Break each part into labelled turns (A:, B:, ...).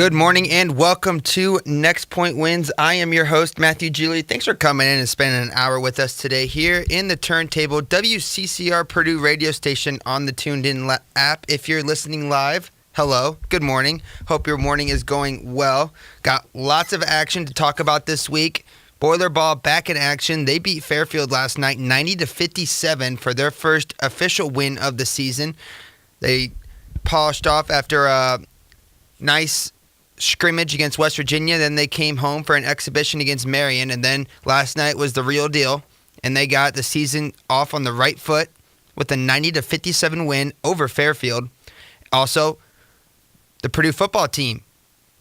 A: Good morning and welcome to Next Point Wins. I am your host, Matthew Julie. Thanks for coming in and spending an hour with us today here in the Turntable, WCCR Purdue radio station on the Tuned In app. If you're listening live, hello, good morning. Hope your morning is going well. Got lots of action to talk about this week. Boiler Ball back in action. They beat Fairfield last night 90-57 for their first official win of the season. They polished off after a nice scrimmage against West Virginia. Then they came home for an exhibition against Marion. And then last night was the real deal. And they got the season off on the right foot with a 90-57 win over Fairfield. Also, the Purdue football team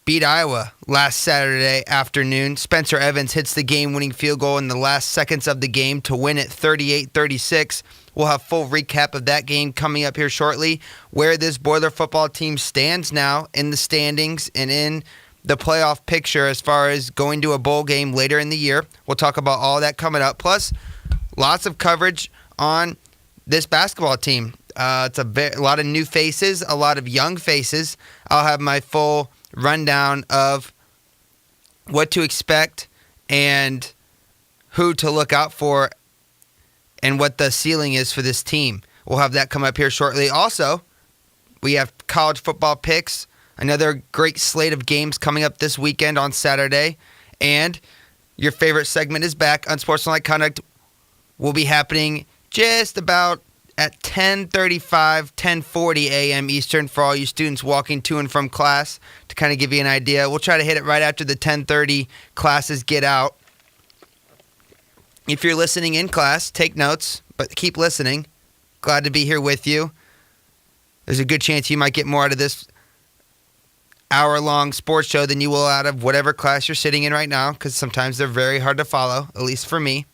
A: beat Iowa last Saturday afternoon. Spencer Evans hits the game-winning field goal in the last seconds of the game to win it 38-36. We'll have full recap of that game coming up here shortly, where this Boiler football team stands now in the standings and in the playoff picture as far as going to a bowl game later in the year. We'll talk about all that coming up. Plus, lots of coverage on this basketball team. It's a lot of new faces, a lot of young faces. I'll have my full rundown of what to expect and who to look out for and what the ceiling is for this team. We'll have that come up here shortly. Also, we have college football picks, another great slate of games coming up this weekend on Saturday, and your favorite segment is back. Unsportsmanlike Conduct will be happening just about at 10:35, 10:40 a.m. Eastern for all you students walking to and from class to kind of give you an idea. We'll try to hit it right after the 10:30 classes get out. If you're listening in class, take notes, but keep listening. Glad to be here with you. There's a good chance you might get more out of this hour-long sports show than you will out of whatever class you're sitting in right now, because sometimes they're very hard to follow, at least for me.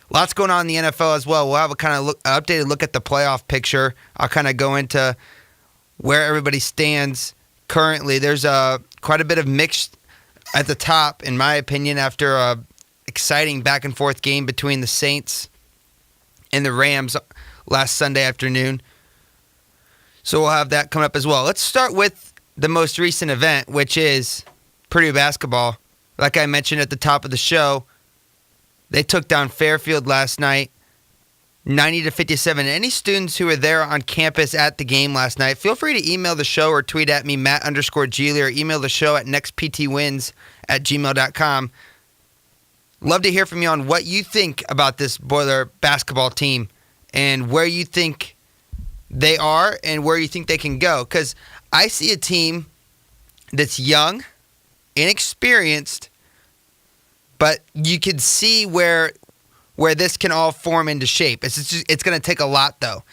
A: Lots going on in the NFL as well. We'll have a kind of updated look at the playoff picture. I'll kind of go into where everybody stands currently. There's quite a bit of mix at the top, in my opinion, after a exciting back-and-forth game between the Saints and the Rams last Sunday afternoon. So we'll have that coming up as well. Let's start with the most recent event, which is Purdue basketball. Like I mentioned at the top of the show, they took down Fairfield last night, 90-57. Any students who were there on campus at the game last night, feel free to email the show or tweet at me, Matt_Geely, or email the show at nextptwins@gmail.com. Love to hear from you on what you think about this Boiler basketball team and where you think they are and where you think they can go. Because I see a team that's young, inexperienced, but you could see where this can all form into shape. It's going to take a lot, though.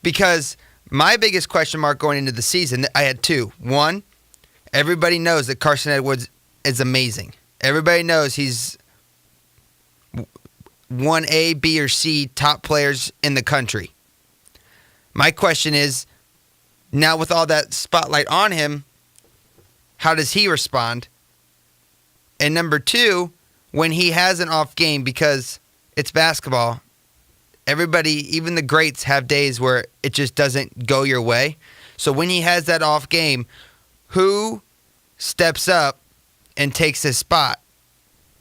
A: Because my biggest question mark going into the season, I had two. One, everybody knows that Carson Edwards is amazing. Everybody knows he's 1A, B, or C top players in the country. My question is, now with all that spotlight on him, how does he respond? And number two, when he has an off game, because it's basketball, everybody, even the greats, have days where it just doesn't go your way. So when he has that off game, who steps up and takes his spot?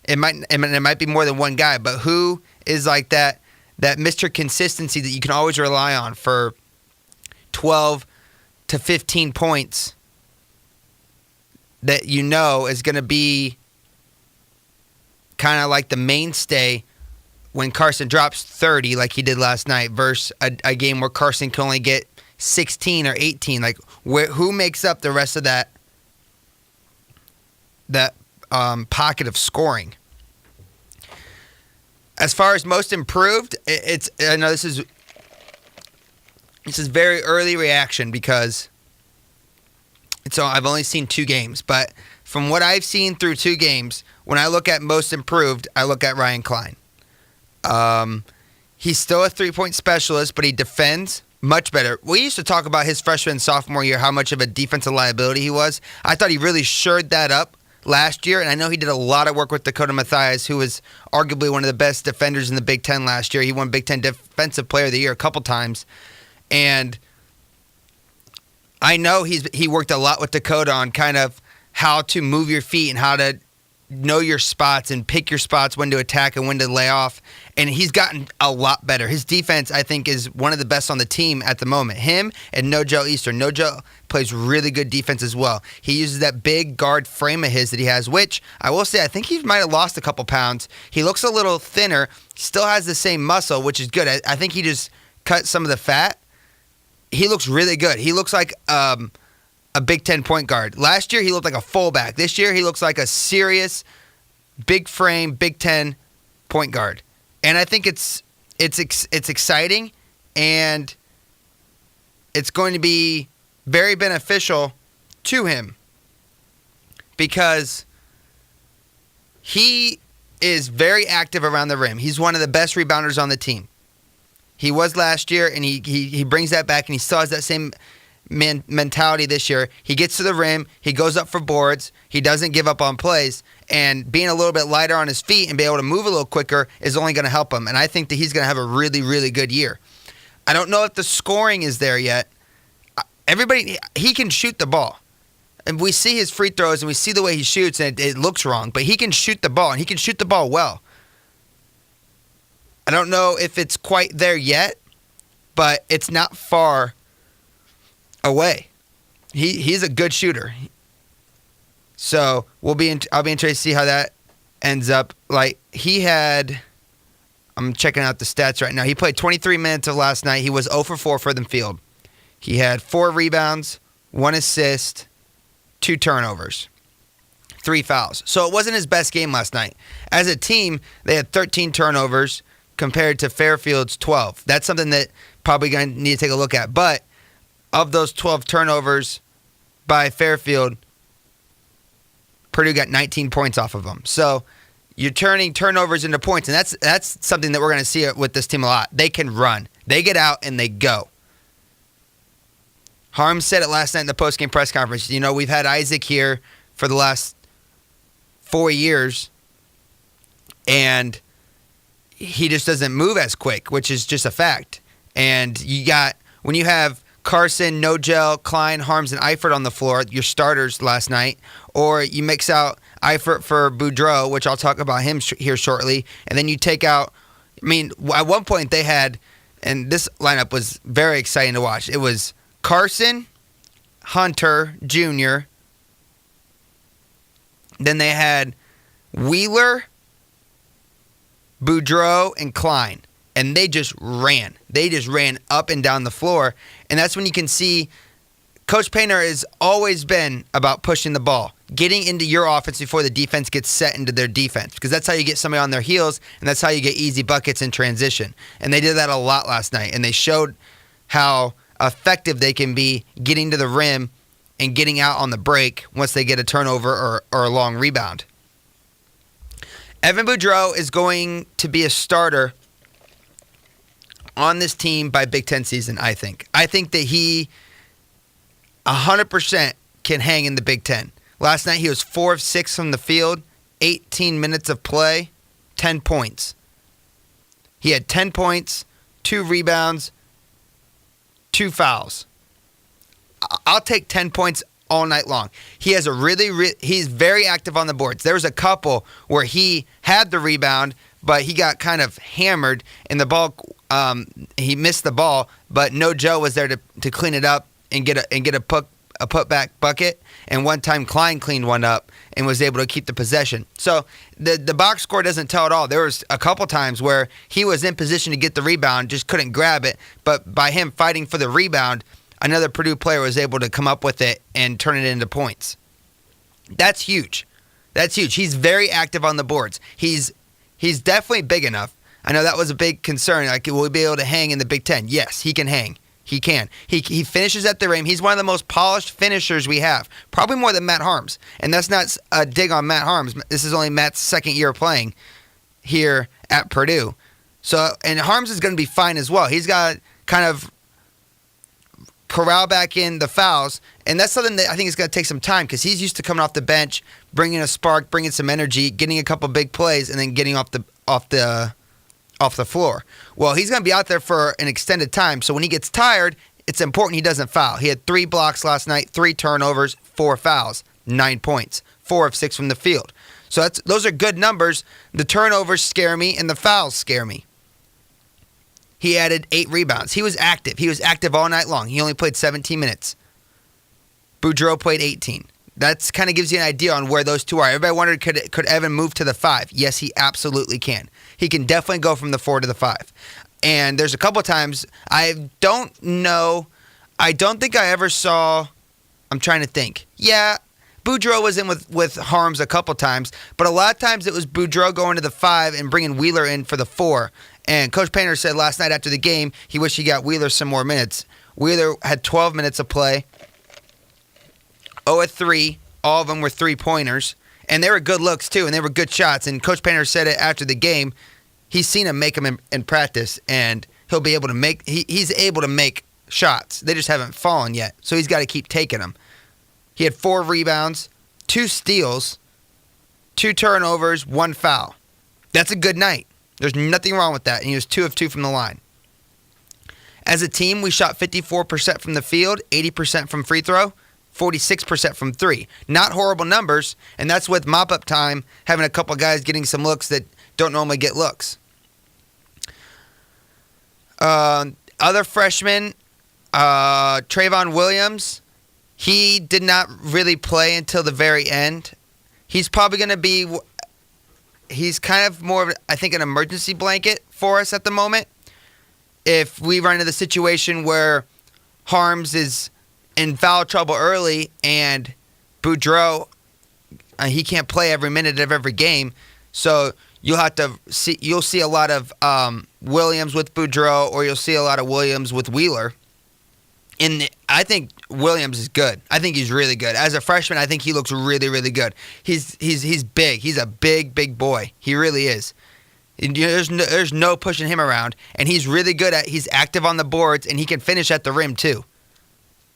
A: It might be more than one guy, but who is like that Mr. Consistency that you can always rely on for 12 to 15 points that you know is going to be kind of like the mainstay when Carson drops 30 like he did last night versus a game where Carson can only get 16 or 18. Like, who makes up the rest of that pocket of scoring? As far as most improved, I know this is very early reaction because I've only seen 2 games, but from what I've seen through 2 games, when I look at most improved, I look at Ryan Klein. He's still a 3-point specialist, but he defends much better. We used to talk about his freshman and sophomore year, how much of a defensive liability he was. I thought he really shored that up last year, and I know he did a lot of work with Dakota Mathias, who was arguably one of the best defenders in the Big Ten last year. He won Big Ten Defensive Player of the Year a couple times, and I know he worked a lot with Dakota on kind of how to move your feet and how to know your spots and pick your spots, when to attack and when to lay off. And he's gotten a lot better. His defense, I think, is one of the best on the team at the moment. Him and Nojel Eastern. Nojel plays really good defense as well. He uses that big guard frame of his that he has, which I will say, I think he might have lost a couple pounds. He looks a little thinner, still has the same muscle, which is good. I think he just cut some of the fat. He looks really good. He looks like a Big Ten point guard. Last year, he looked like a fullback. This year, he looks like a serious, big frame, Big Ten point guard. And I think it's exciting, and it's going to be very beneficial to him because he is very active around the rim. He's one of the best rebounders on the team. He was last year, and he brings that back, and he still has that same mentality this year. He gets to the rim, he goes up for boards, he doesn't give up on plays, and being a little bit lighter on his feet and be able to move a little quicker is only going to help him. And I think that he's going to have a really, really good year. I don't know if the scoring is there yet. He can shoot the ball. And we see his free throws and we see the way he shoots, and it looks wrong, but he can shoot the ball, and he can shoot the ball well. I don't know if it's quite there yet, but it's not far away. He's a good shooter. So I'll be interested to see how that ends up. Like, I'm checking out the stats right now. He played 23 minutes of last night. He was 0 for 4 from the field. He had 4 rebounds, 1 assist, 2 turnovers, 3 fouls. So it wasn't his best game last night. As a team, they had 13 turnovers compared to Fairfield's 12. That's something that probably going to need to take a look at. But of those 12 turnovers by Fairfield, Purdue got 19 points off of them. So you're turning turnovers into points, and that's something that we're going to see with this team a lot. They can run. They get out, and they go. Harms said it last night in the postgame press conference. You know, we've had Isaac here for the last 4 years, and he just doesn't move as quick, which is just a fact. And when you have Carson, Nogel, Klein, Harms, and Eifert on the floor, your starters last night, or you mix out Eifert for Boudreaux, which I'll talk about him here shortly, and then you take out, at one point they had, and this lineup was very exciting to watch, it was Carson, Hunter Jr., then they had Wheeler, Boudreaux, and Klein. And they just ran. They just ran up and down the floor. And that's when you can see Coach Painter has always been about pushing the ball, getting into your offense before the defense gets set into their defense, because that's how you get somebody on their heels, and that's how you get easy buckets in transition. And they did that a lot last night, and they showed how effective they can be getting to the rim and getting out on the break once they get a turnover or a long rebound. Evan Boudreaux is going to be a starter on this team by Big Ten season, I think. I think that he 100% can hang in the Big Ten. Last night he was 4 of 6 from the field, 18 minutes of play, 10 points. He had 10 points, 2 rebounds, 2 fouls. I'll take 10 points all night long. He has he's very active on the boards. There was a couple where he had the rebound, but he got kind of hammered, and the ball, he missed the ball, but no Joe was there to clean it up and get a putback bucket. And one time Klein cleaned one up and was able to keep the possession. So the box score doesn't tell it all. There was a couple times where he was in position to get the rebound, just couldn't grab it. But by him fighting for the rebound, another Purdue player was able to come up with it and turn it into points. That's huge. That's huge. He's very active on the boards. He's definitely big enough. I know that was a big concern. Like, will he be able to hang in the Big Ten? Yes, he can hang. He can. He finishes at the rim. He's one of the most polished finishers we have, probably more than Matt Harms. And that's not a dig on Matt Harms. This is only Matt's second year playing here at Purdue. So, and Harms is going to be fine as well. He's got to kind of corral back in the fouls, and that's something that I think is going to take some time because he's used to coming off the bench, bringing a spark, bringing some energy, getting a couple big plays, and then getting off the floor. Well, he's going to be out there for an extended time, so when he gets tired, it's important he doesn't foul. He had 3 blocks last night, 3 turnovers, 4 fouls. 9 points, 4 of 6 from the field. So those are good numbers. The turnovers scare me, and the fouls scare me. He added 8 rebounds. He was active. He was active all night long. He only played 17 minutes. Boudreau played 18. That kind of gives you an idea on where those two are. Everybody wondered, could Evan move to the 5? Yes, he absolutely can. He can definitely go from the 4 to the 5. And there's a couple of times, I don't think I ever saw, I'm trying to think. Yeah, Boudreau was in with Harms a couple times, but a lot of times it was Boudreau going to the 5 and bringing Wheeler in for the 4. And Coach Painter said last night after the game he wished he got Wheeler some more minutes. Wheeler had 12 minutes of play, 0 of 3. All of them were three-pointers. And they were good looks, too, and they were good shots. And Coach Painter said it after the game. He's seen him make them in practice, and he'll be able to make he's able to make shots. They just haven't fallen yet, so he's got to keep taking them. He had 4 rebounds, 2 steals, 2 turnovers, 1 foul. That's a good night. There's nothing wrong with that, and he was 2 of 2 from the line. As a team, we shot 54% from the field, 80% from free throw, 46% from 3. Not horrible numbers, and that's with mop-up time, having a couple guys getting some looks that don't normally get looks. Other freshmen, Trayvon Williams, he did not really play until the very end. He's probably going to be, he's kind of more of, I think, an emergency blanket for us at the moment. If we run into the situation where Harms is in foul trouble early and Boudreau, he can't play every minute of every game, so you'll see a lot of Williams with Boudreau, or you'll see a lot of Williams with Wheeler. I think Williams is good. I think he's really good. As a freshman, I think he looks really, really good. He's big. He's a big boy. He really is. There's no pushing him around, and he's really good he's active on the boards, and he can finish at the rim too.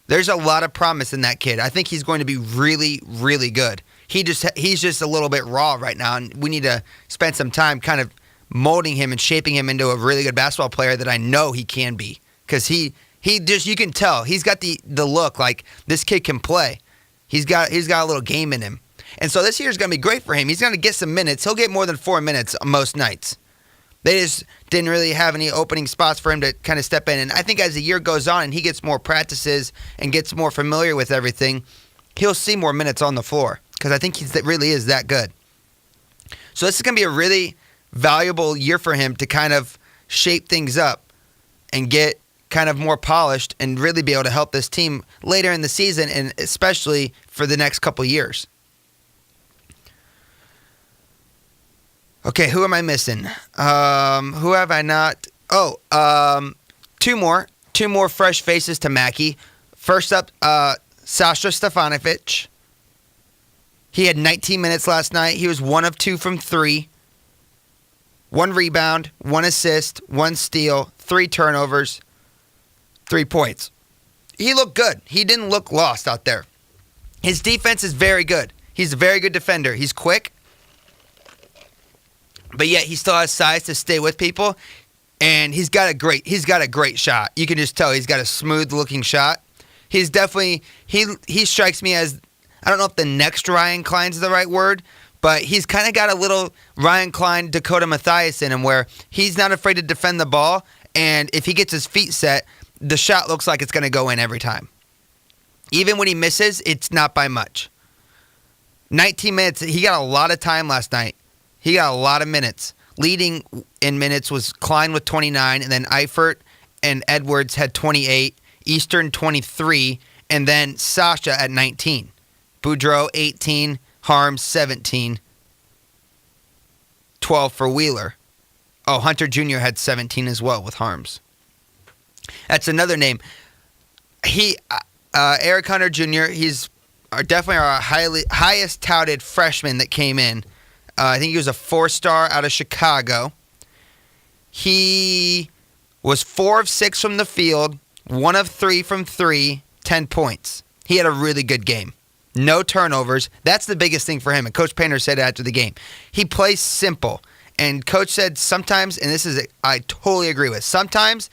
A: There's a lot of promise in that kid. I think he's going to be really, really good. He's just a little bit raw right now, and we need to spend some time kind of molding him and shaping him into a really good basketball player that I know he can be. Because he just, you can tell, he's got the look like this kid can play. He's got a little game in him. And so this year's going to be great for him. He's going to get some minutes. He'll get more than 4 minutes most nights. They just didn't really have any opening spots for him to kind of step in. And I think as the year goes on and he gets more practices and gets more familiar with everything, he'll see more minutes on the floor. Because I think he really is that good. So this is going to be a really valuable year for him to kind of shape things up and get kind of more polished and really be able to help this team later in the season, and especially for the next couple years. Okay, who am I missing? Who have I not? Two more fresh faces to Mackey. First up, Sasha Stefanovic. He had 19 minutes last night. He was 1 of 2 from 3. 1 rebound, 1 assist, 1 steal, 3 turnovers, 3 points. He looked good. He didn't look lost out there. His defense is very good. He's a very good defender. He's quick, but yet he still has size to stay with people, and he's got a great shot. You can just tell he's got a smooth-looking shot. He's definitely he strikes me as, I don't know if the next Ryan Klein's the right word, but he's kind of got a little Ryan Klein, Dakota Mathias in him, where he's not afraid to defend the ball, and if he gets his feet set, the shot looks like it's going to go in every time. Even when he misses, it's not by much. 19 minutes, he got a lot of time last night. He got a lot of minutes. Leading in minutes was Klein with 29, and then Eifert and Edwards had 28, Eastern 23, and then Sasha at 19. Boudreau 18, Harms 17, 12 for Wheeler. Oh, Hunter Jr. had 17 as well with Harms. That's another name. Eric Hunter Jr., he's definitely our highest touted freshman that came in. I think he was a 4-star out of Chicago. He was 4 of 6 from the field, 1 of 3 from 3, 10 points. He had a really good game. No turnovers. That's the biggest thing for him. And Coach Painter said after the game, he plays simple. And Coach said sometimes, and I totally agree with, sometimes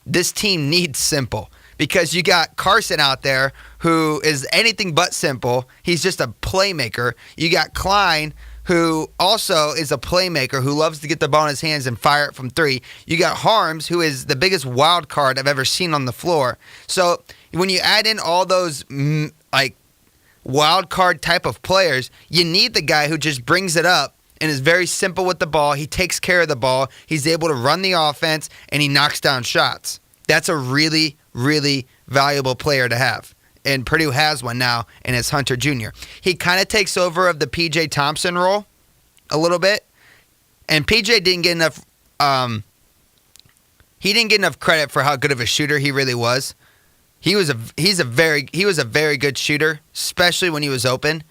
A: this team needs simple. because you got Carson out there who is anything but simple. He's just a playmaker. You got Klein, who also is a playmaker, who loves to get the ball in his hands and fire it from three. You got Harms, who is the biggest wild card I've ever seen on the floor. So when you add in all those wild card type of players, you need the guy who just brings it up and is very simple with the ball. He takes care of the ball. He's able to run the offense, and he knocks down shots. That's a really, really valuable player to have. And Purdue has one now, and it's Hunter Jr. He kind of takes over of the P.J. Thompson role a little bit. And P.J. didn't get enough credit for how good of a shooter he really was. He was a very good shooter, especially when he was open.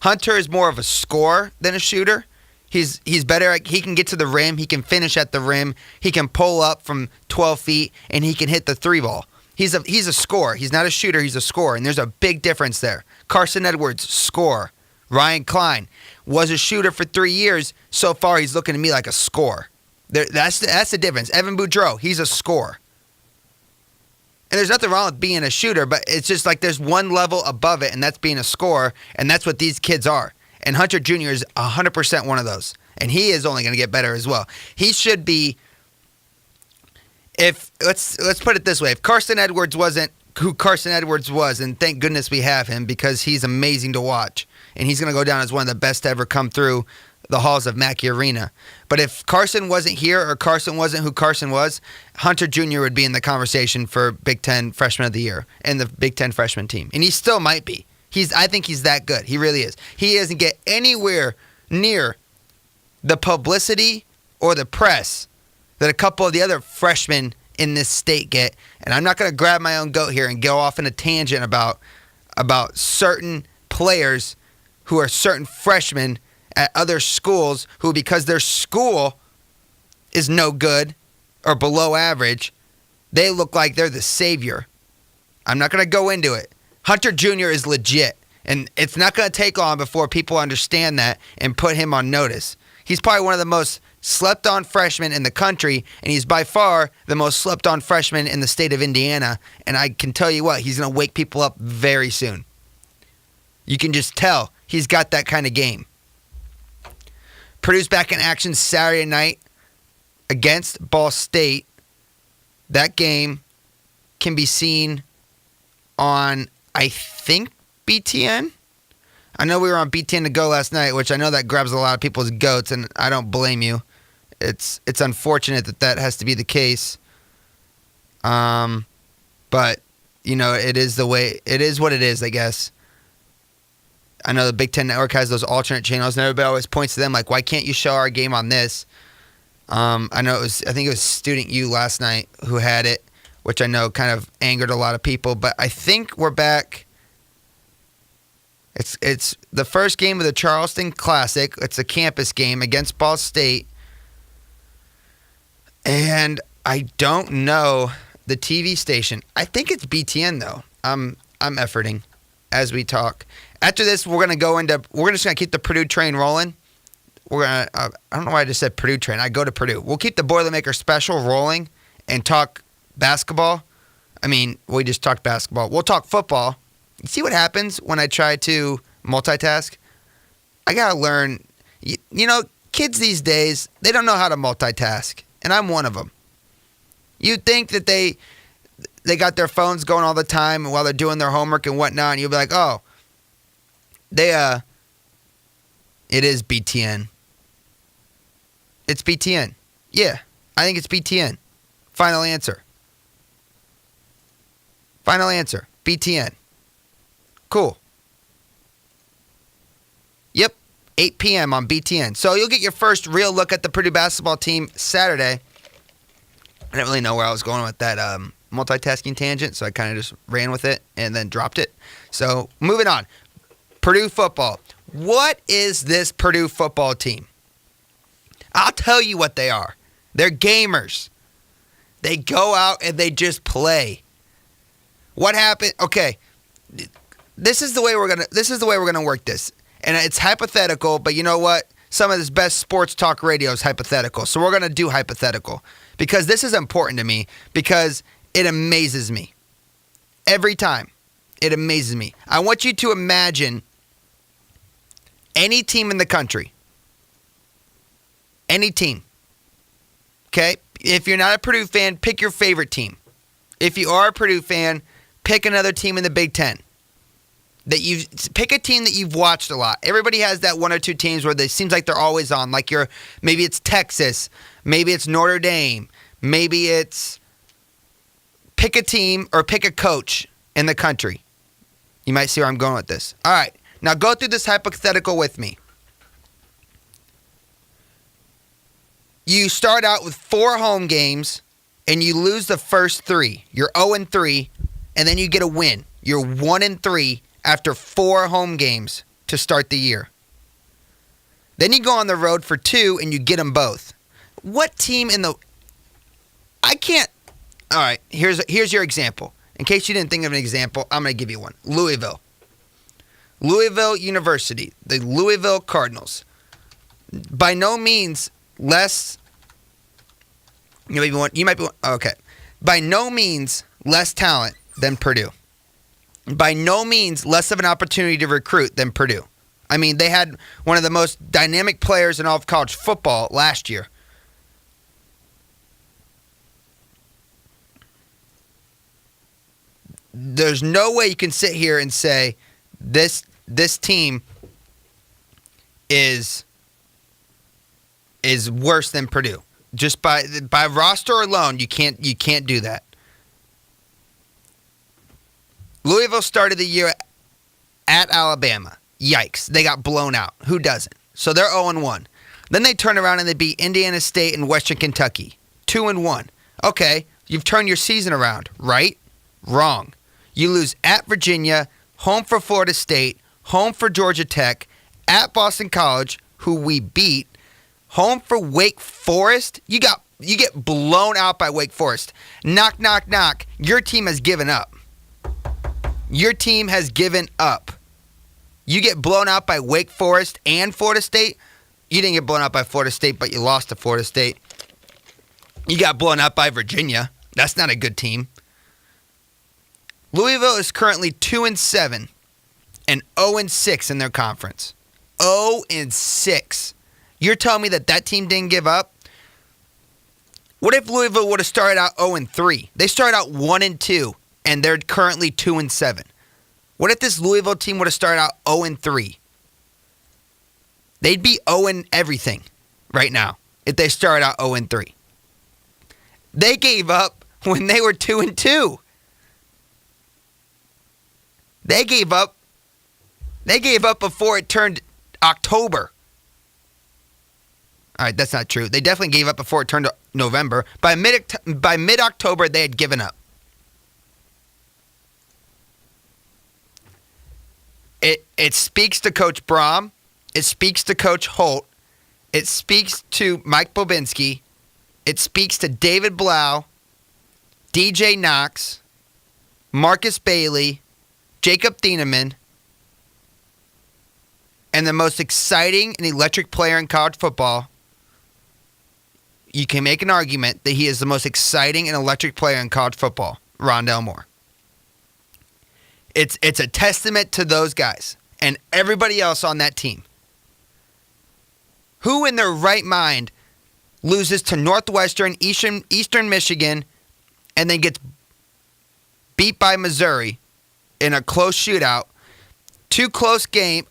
A: Hunter is more of a scorer than a shooter. He's better. He can get to the rim. He can finish at the rim. He can pull up from 12 feet, and he can hit the three ball. He's a scorer. He's not a shooter. He's a scorer, and there's a big difference there. Carson Edwards, scorer. Ryan Klein was a shooter for 3 years. So far, he's looking to me like a scorer. That's the difference. Evan Boudreau, he's a scorer. And there's nothing wrong with being a shooter, but it's just like there's one level above it, and that's being a scorer, and that's what these kids are. And Hunter Jr. is 100% one of those. And he is only going to get better as well. He should be, let's put it this way, if Carson Edwards wasn't who Carson Edwards was, and thank goodness we have him because he's amazing to watch, and he's going to go down as one of the best to ever come through the halls of Mackey Arena. But if Carson wasn't here, or Carson wasn't who Carson was, Hunter Jr. would be in the conversation for Big Ten Freshman of the Year and the Big Ten freshman team. And he still might be. I think he's that good. He really is. He doesn't get anywhere near the publicity or the press that a couple of the other freshmen in this state get. And I'm not going to grab my own goat here and go off in a tangent about certain players who are certain freshmen at other schools who, because their school is no good or below average, they look like they're the savior. I'm not going to go into it. Hunter Jr. is legit, and it's not going to take long before people understand that and put him on notice. He's probably one of the most slept-on freshmen in the country, and he's by far the most slept-on freshman in the state of Indiana, and I can tell you what, he's going to wake people up very soon. You can just tell he's got that kind of game. Purdue's back in action Saturday night against Ball State. That game can be seen on, I think, BTN. I know we were on BTN to go last night, which I know that grabs a lot of people's goats, and I don't blame you. It's unfortunate that has to be the case. But, it is what it is, I guess. I know the Big Ten Network has those alternate channels, and everybody always points to them like, why can't you show our game on this? I think it was Student U last night who had it, which I know kind of angered a lot of people, but I think we're back. It's the first game of the Charleston Classic. It's a campus game against Ball State. And I don't know the TV station. I think it's BTN though. I'm efforting as we talk. After this, we're just gonna keep the Purdue train rolling. I don't know why I just said Purdue train. I go to Purdue. We'll keep the Boilermaker special rolling and talk basketball. I mean, we just talked basketball. We'll talk football. You see what happens when I try to multitask? I gotta learn. Kids these days, they don't know how to multitask, and I'm one of them. You'd think that they got their phones going all the time while they're doing their homework and whatnot, and you'll be like, oh, it is BTN. It's BTN. Yeah, I think it's BTN. Final answer. BTN. Cool. Yep, 8 p.m. on BTN. So you'll get your first real look at the Purdue basketball team Saturday. I didn't really know where I was going with that multitasking tangent, so I kind of just ran with it and then dropped it. So moving on. Purdue football. What is this Purdue football team? I'll tell you what they are. They're gamers. They go out and they just play. What happened? Okay. This is the way we're gonna work this. And it's hypothetical, but you know what? Some of this best sports talk radio is hypothetical. So we're gonna do hypothetical. Because this is important to me, because it amazes me. Every time. It amazes me. I want you to imagine any team in the country. Any team. Okay? If you're not a Purdue fan, pick your favorite team. If you are a Purdue fan, pick another team in the Big Ten. Pick a team that you've watched a lot. Everybody has that one or two teams where it seems like they're always on. Like maybe it's Texas, maybe it's Notre Dame, maybe it's pick a team or pick a coach in the country. You might see where I'm going with this. All right, now go through this hypothetical with me. You start out with 4 home games and you lose the first 3. You're 0-3, and then you get a win. You're 1-3 after 4 home games to start the year. Then you go on the road for 2 and you get them both. What team in the... I can't... All right, here's your example. In case you didn't think of an example, I'm going to give you one. Louisville University, the Louisville Cardinals. By no means less... You might be... Okay. By no means less talent than Purdue. By no means less of an opportunity to recruit than Purdue. I mean, they had one of the most dynamic players in all of college football last year. There's no way you can sit here and say this team is worse than Purdue. Just by roster alone, you can't do that. Louisville started the year at Alabama. Yikes. They got blown out. Who doesn't? So they're 0-1. Then they turn around and they beat Indiana State and Western Kentucky. 2-1. Okay, you've turned your season around, right? Wrong. You lose at Virginia, home for Florida State, home for Georgia Tech, at Boston College, who we beat, home for Wake Forest. You get blown out by Wake Forest. Knock, knock, knock. Your team has given up. Your team has given up. You get blown out by Wake Forest and Florida State. You didn't get blown out by Florida State, but you lost to Florida State. You got blown out by Virginia. That's not a good team. Louisville is currently 2-7 and 0-6 in their conference. 0-6. You're telling me that team didn't give up? What if Louisville would have started out 0-3? They started out 1-2, and they're currently 2-7. What if this Louisville team would have started out 0-3? They'd be 0 everything right now if they started out 0-3. They gave up when they were 2-2. They gave up before it turned October. All right, that's not true. They definitely gave up before it turned November. By mid-October, they had given up. It speaks to Coach Braum. It speaks to Coach Holt. It speaks to Mike Bobinski. It speaks to David Blau, DJ Knox, Marcus Bailey, Jacob Thieneman, and the most exciting and electric player in college football. You can make an argument that he is the most exciting and electric player in college football, Rondale Moore. It's a testament to those guys and everybody else on that team. Who in their right mind loses to Northwestern, Eastern Michigan, and then gets beat by Missouri in a close shootout?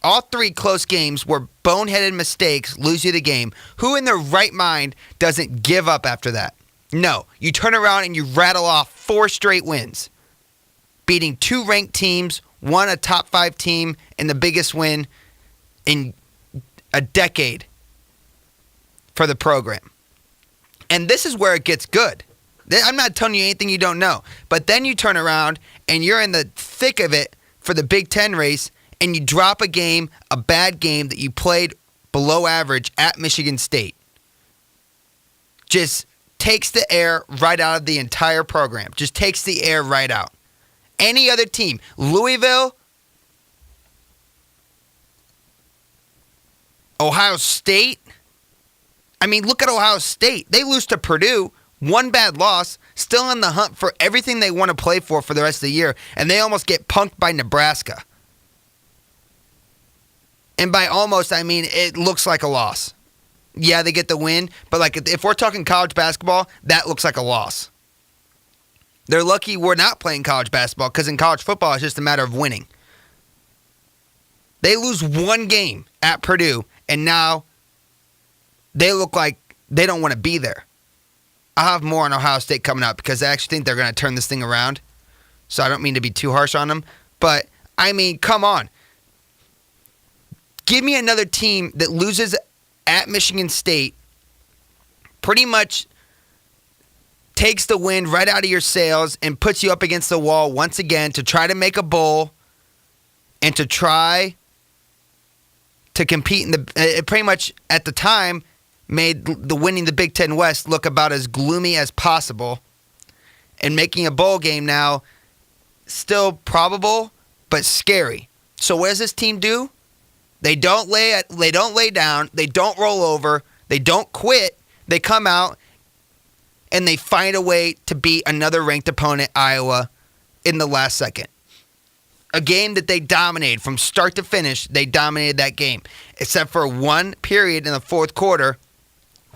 A: All 3 close games were boneheaded mistakes, lose you the game. Who in their right mind doesn't give up after that? No. You turn around and you rattle off 4 straight wins, beating 2 ranked teams, 1 a top 5 team, and the biggest win in a decade for the program. And this is where it gets good. I'm not telling you anything you don't know. But then you turn around and you're in the thick of it for the Big Ten race, and you drop a bad game that you played below average at Michigan State. Just takes the air right out of the entire program. Just takes the air right out. Any other team, Louisville, Ohio State. I mean, look at Ohio State. They lose to Purdue. One bad loss, still in the hunt for everything they want to play for the rest of the year, and they almost get punked by Nebraska. And by almost, I mean it looks like a loss. Yeah, they get the win, but like if we're talking college basketball, that looks like a loss. They're lucky we're not playing college basketball, because in college football, it's just a matter of winning. They lose one game at Purdue, and now they look like they don't want to be there. I'll have more on Ohio State coming up, because I actually think they're going to turn this thing around. So I don't mean to be too harsh on them. But, I mean, come on. Give me another team that loses at Michigan State, pretty much takes the wind right out of your sails and puts you up against the wall once again to try to make a bowl and to try to compete in the... It pretty much, at the time, made the winning the Big Ten West look about as gloomy as possible, and making a bowl game now still probable but scary. So what does this team do? They don't lay down, they don't roll over, they don't quit. They come out and they find a way to beat another ranked opponent, Iowa, in the last second. A game that they dominated from start to finish. They dominated that game, except for one period in the fourth quarter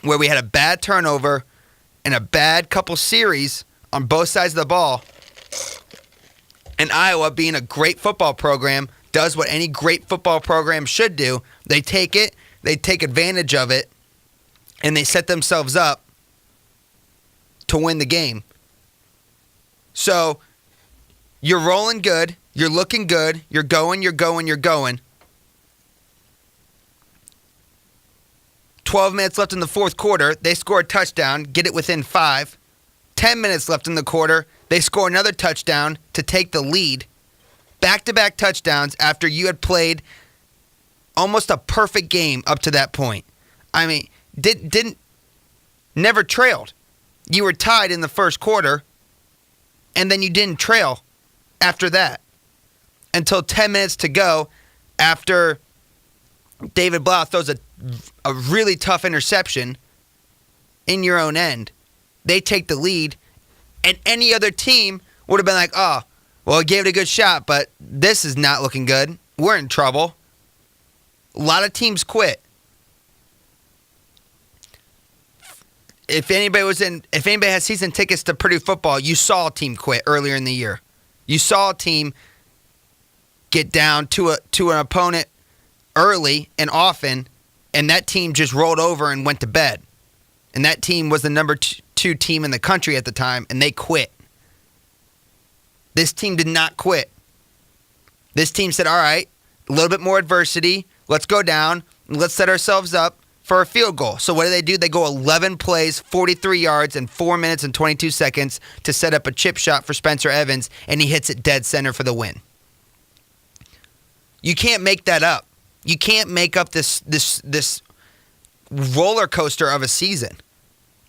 A: where we had a bad turnover and a bad couple series on both sides of the ball. And Iowa, being a great football program, does what any great football program should do. They take it, they take advantage of it, and they set themselves up to win the game. So, you're rolling good, you're looking good, you're going. 12 minutes left in the fourth quarter. They score a touchdown, get it within 5. 10 minutes left in the quarter. They score another touchdown to take the lead. Back-to-back touchdowns after you had played almost a perfect game up to that point. I mean, never trailed. You were tied in the first quarter, and then you didn't trail after that until 10 minutes to go after David Blau throws a really tough interception in your own end. They take the lead, and any other team would have been like, oh, well, it gave it a good shot, but this is not looking good. We're in trouble. A lot of teams quit. If anybody has season tickets to Purdue football, you saw a team quit earlier in the year. You saw a team get down to an opponent early and often, and that team just rolled over and went to bed. And that team was the number 2 team in the country at the time, and they quit. This team did not quit. This team said, all right, a little bit more adversity. Let's go down. Let's set ourselves up for a field goal. So what do? They go 11 plays, 43 yards, and 4 minutes and 22 seconds to set up a chip shot for Spencer Evans, and he hits it dead center for the win. You can't make that up. You can't make up this roller coaster of a season.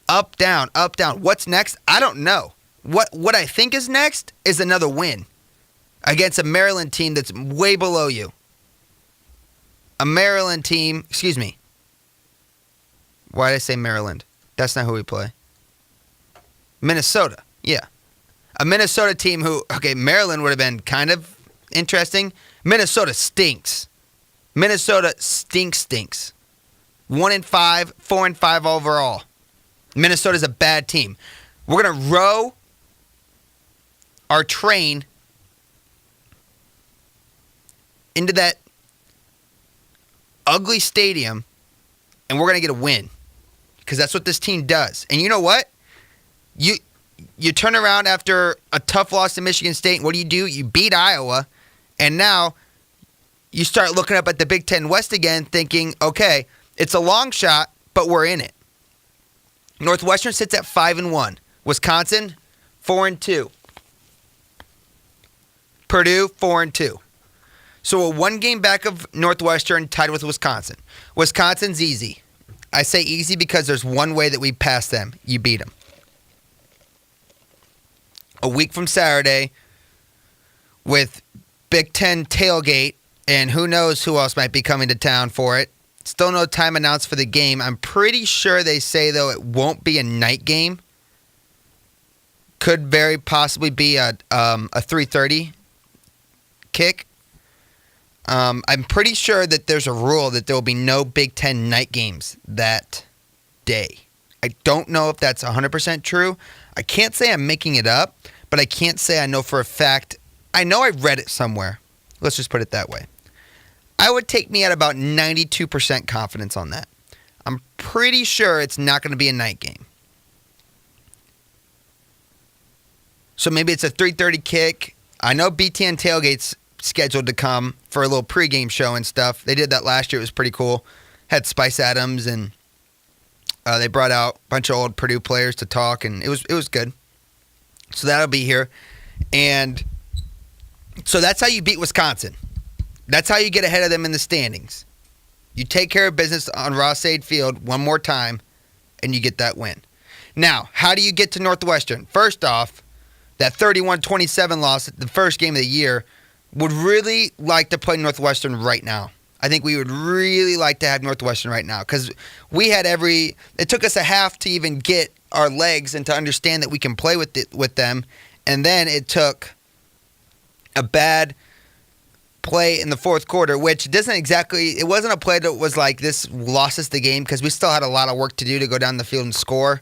A: Up, down, up, down. What's next? I don't know. What I think is next is another win against a Maryland team that's way below you. A Maryland team, excuse me. Why did I say Maryland? That's not who we play. Minnesota, yeah. A Minnesota team who, okay, Maryland would have been kind of interesting. Minnesota stinks. Minnesota stinks. 1-5, 4-5 overall. Minnesota's a bad team. We're going to row our train into that ugly stadium, and we're going to get a win. Because that's what this team does. And you know what? You turn around after a tough loss to Michigan State. What do? You beat Iowa. And now you start looking up at the Big Ten West again thinking, okay, it's a long shot, but we're in it. Northwestern sits at 5-1. Wisconsin, 4-2. Purdue, 4-2. So a one game back of Northwestern tied with Wisconsin. Wisconsin's easy. I say easy because there's one way that we pass them. You beat them. A week from Saturday with Big Ten tailgate, and who knows who else might be coming to town for it. Still no time announced for the game. I'm pretty sure they say, though, it won't be a night game. could very possibly be a 3:30 kick. I'm pretty sure that there's a rule that there will be no Big Ten night games that day. I don't know if that's 100% true. I can't say I'm making it up, but I can't say I know for a fact. I know I read it somewhere. Let's just put it that way. I would take me at about 92% confidence on that. I'm pretty sure it's not going to be a night game. So maybe it's a 3:30 kick. I know BTN Tailgate's scheduled to come for a little pregame show and stuff. They did that last year. It was pretty cool. Had Spice Adams, and they brought out a bunch of old Purdue players to talk, and it was good. So that'll be here. And so that's how you beat Wisconsin. That's how you get ahead of them in the standings. You take care of business on Ross-Ade Field one more time, and you get that win. Now, how do you get to Northwestern? First off, that 31-27 loss at the first game of the year, would really like to play Northwestern right now. I think we would really like to have Northwestern right now because we had it took us a half to even get our legs and to understand that we can play with them, and then it took a bad play in the fourth quarter, which it wasn't a play that was like this lost us the game because we still had a lot of work to do to go down the field and score.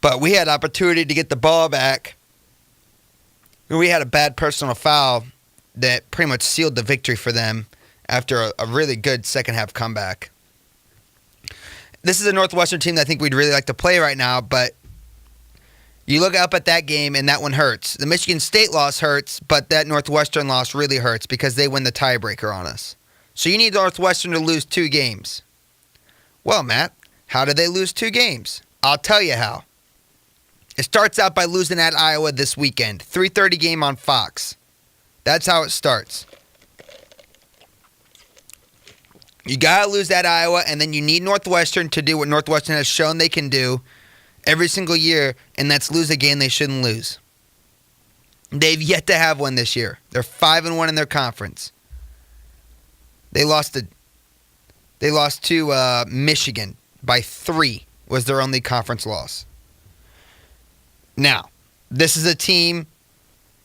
A: But we had opportunity to get the ball back. We had a bad personal foul that pretty much sealed the victory for them after a really good second-half comeback. This is a Northwestern team that I think we'd really like to play right now, but you look up at that game, and that one hurts. The Michigan State loss hurts, but that Northwestern loss really hurts because they win the tiebreaker on us. So you need Northwestern to lose 2 games. Well, Matt, how did they lose 2 games? I'll tell you how. It starts out by losing at Iowa this weekend. 3:30 game on Fox. That's how it starts. You got to lose at Iowa, and then you need Northwestern to do what Northwestern has shown they can do every single year, and that's lose a game they shouldn't lose. They've yet to have one this year. They're 5-1 in their conference. They lost to Michigan by 3 was their only conference loss. Now, this is a team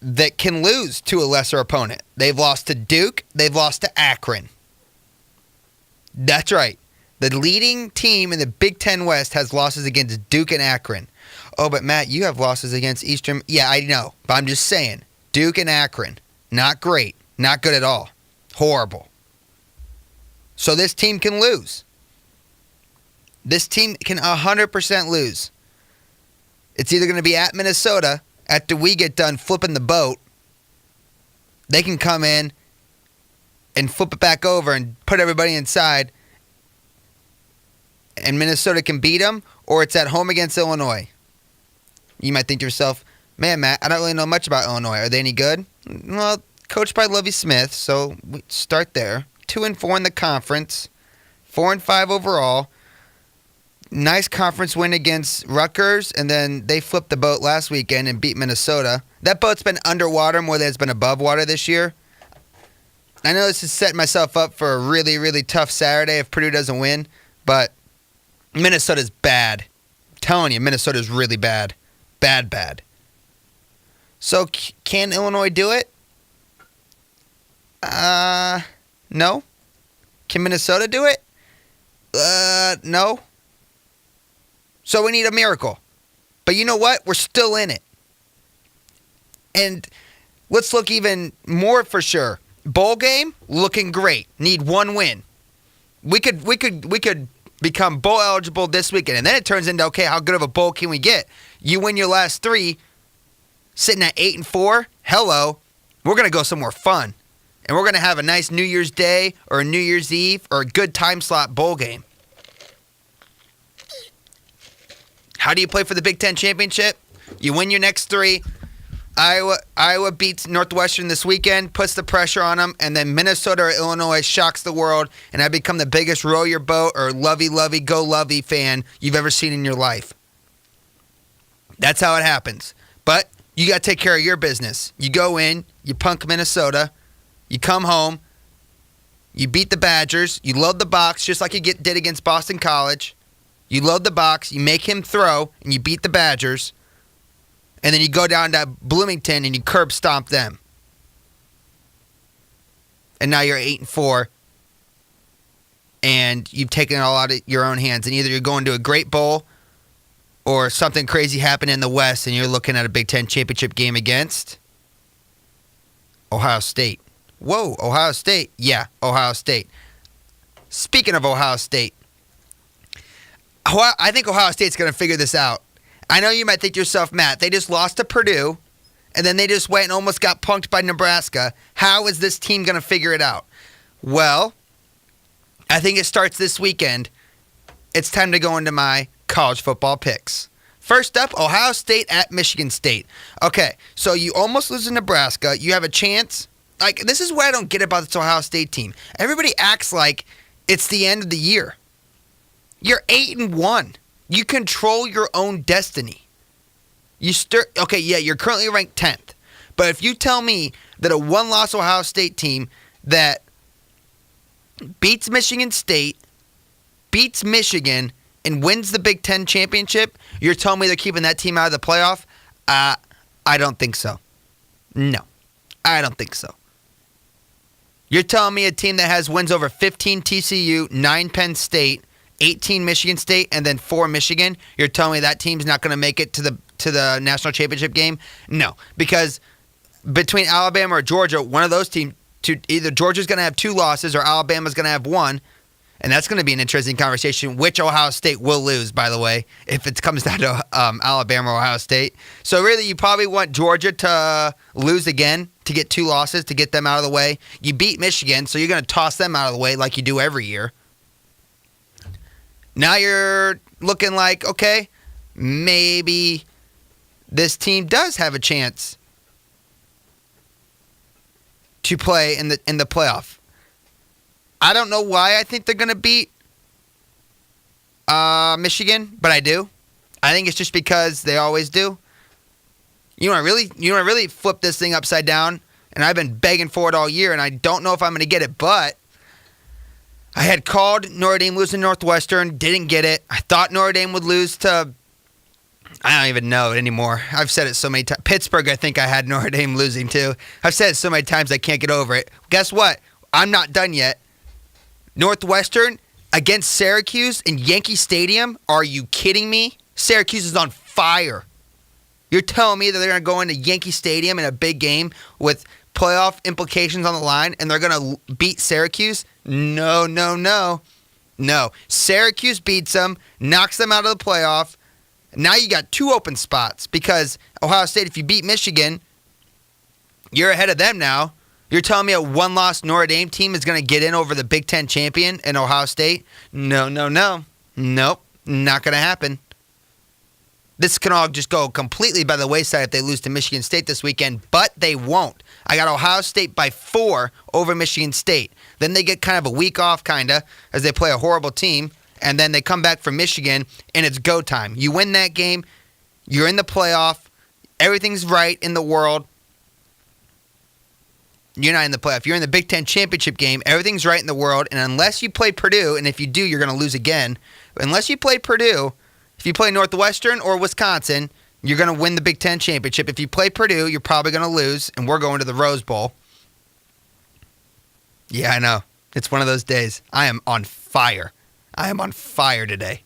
A: that can lose to a lesser opponent. They've lost to Duke. They've lost to Akron. That's right. The leading team in the Big Ten West has losses against Duke and Akron. Oh, but Matt, you have losses against Eastern. Yeah, I know. But I'm just saying. Duke and Akron. Not great. Not good at all. Horrible. So this team can lose. This team can 100% lose. It's either going to be at Minnesota after we get done flipping the boat. They can come in and flip it back over and put everybody inside, and Minnesota can beat them, or it's at home against Illinois. You might think to yourself, man, Matt, I don't really know much about Illinois. Are they any good? Well, coached by Lovie Smith, so we start there. 2-4 in the conference, 4-5 overall. Nice conference win against Rutgers, and then they flipped the boat last weekend and beat Minnesota. That boat's been underwater more than it's been above water this year. I know this is setting myself up for a really, really tough Saturday if Purdue doesn't win, but Minnesota's bad. I'm telling you, Minnesota's really bad. Bad. So can Illinois do it? No. Can Minnesota do it? No. So we need a miracle. But you know what? We're still in it. And let's look even more for sure. Bowl game, looking great. Need 1 win. We could become bowl eligible this weekend. And then it turns into, okay, how good of a bowl can we get? You win your last 3, sitting at 8-4. Hello. We're going to go somewhere fun. And we're going to have a nice New Year's Day or a New Year's Eve or a good time slot bowl game. How do you play for the Big Ten Championship? You win your next 3. Iowa beats Northwestern this weekend, puts the pressure on them, and then Minnesota or Illinois shocks the world, and I become the biggest row your boat or lovey, go lovey fan you've ever seen in your life. That's how it happens. But you got to take care of your business. You go in, you punk Minnesota, you come home, you beat the Badgers, you load the box just like you did against Boston College. You load the box, you make him throw, and you beat the Badgers. and then you go down to Bloomington and you curb stomp them. And now you're 8-4, and you've taken it all out of your own hands. And either you're going to a great bowl, or something crazy happened in the West, and you're looking at a Big Ten championship game against Ohio State. Whoa, Ohio State. Yeah, Ohio State. Speaking of Ohio State, I think Ohio State's going to figure this out. I know you might think to yourself, Matt, they just lost to Purdue, and then they just went and almost got punked by Nebraska. How is this team going to figure it out? Well, I think it starts this weekend. It's time to go into my college football picks. First up, Ohio State at Michigan State. Okay, so you almost lose to Nebraska. You have a chance. Like, this is what I don't get about this Ohio State team. Everybody acts like it's the end of the year. You're 8-1. You control your own destiny. Okay, yeah, you're currently ranked 10th. But if you tell me that a one-loss Ohio State team that beats Michigan State, beats Michigan, and wins the Big Ten championship, you're telling me they're keeping that team out of the playoff? I don't think so. No, I don't think so. You're telling me a team that has wins over 15 TCU, 9 Penn State, 18 Michigan State, and then 4 Michigan, you're telling me that team's not going to make it to the national championship game? No, because between Alabama or Georgia, one of those teams, either Georgia's going to have 2 losses or Alabama's going to have 1. And that's going to be an interesting conversation, which Ohio State will lose, by the way, if it comes down to Alabama or Ohio State. So really, you probably want Georgia to lose again to get 2 losses, to get them out of the way. You beat Michigan, so you're going to toss them out of the way like you do every year. Now you're looking like, okay, maybe this team does have a chance to play in the playoff. I don't know why I think they're going to beat Michigan, but I do. I think it's just because they always do. You want to really flip this thing upside down, and I've been begging for it all year, and I don't know if I'm going to get it, but I had called Notre Dame losing Northwestern, didn't get it. I thought Notre Dame would lose to, I don't even know it anymore. I've said it so many times. Pittsburgh, I think I had Notre Dame losing too. I've said it so many times I can't get over it. Guess what? I'm not done yet. Northwestern against Syracuse in Yankee Stadium? Are you kidding me? Syracuse is on fire. You're telling me that they're going to go into Yankee Stadium in a big game with playoff implications on the line and they're going to beat Syracuse? No. No. Syracuse beats them, knocks them out of the playoff. Now you got 2 open spots because Ohio State, if you beat Michigan, you're ahead of them now. You're telling me a one-loss Notre Dame team is going to get in over the Big Ten champion in Ohio State? No. Nope, not going to happen. This can all just go completely by the wayside if they lose to Michigan State this weekend, but they won't. I got Ohio State by 4 over Michigan State. Then they get kind of a week off, as they play a horrible team, and then they come back from Michigan, and it's go time. You win that game, you're in the playoff, everything's right in the world. You're not in the playoff. You're in the Big Ten championship game. Everything's right in the world. And unless you play Purdue, and if you do, you're going to lose again. Unless you play Purdue, if you play Northwestern or Wisconsin, you're going to win the Big Ten championship. If you play Purdue, you're probably going to lose, and we're going to the Rose Bowl. Yeah, I know. It's one of those days. I am on fire. I am on fire today.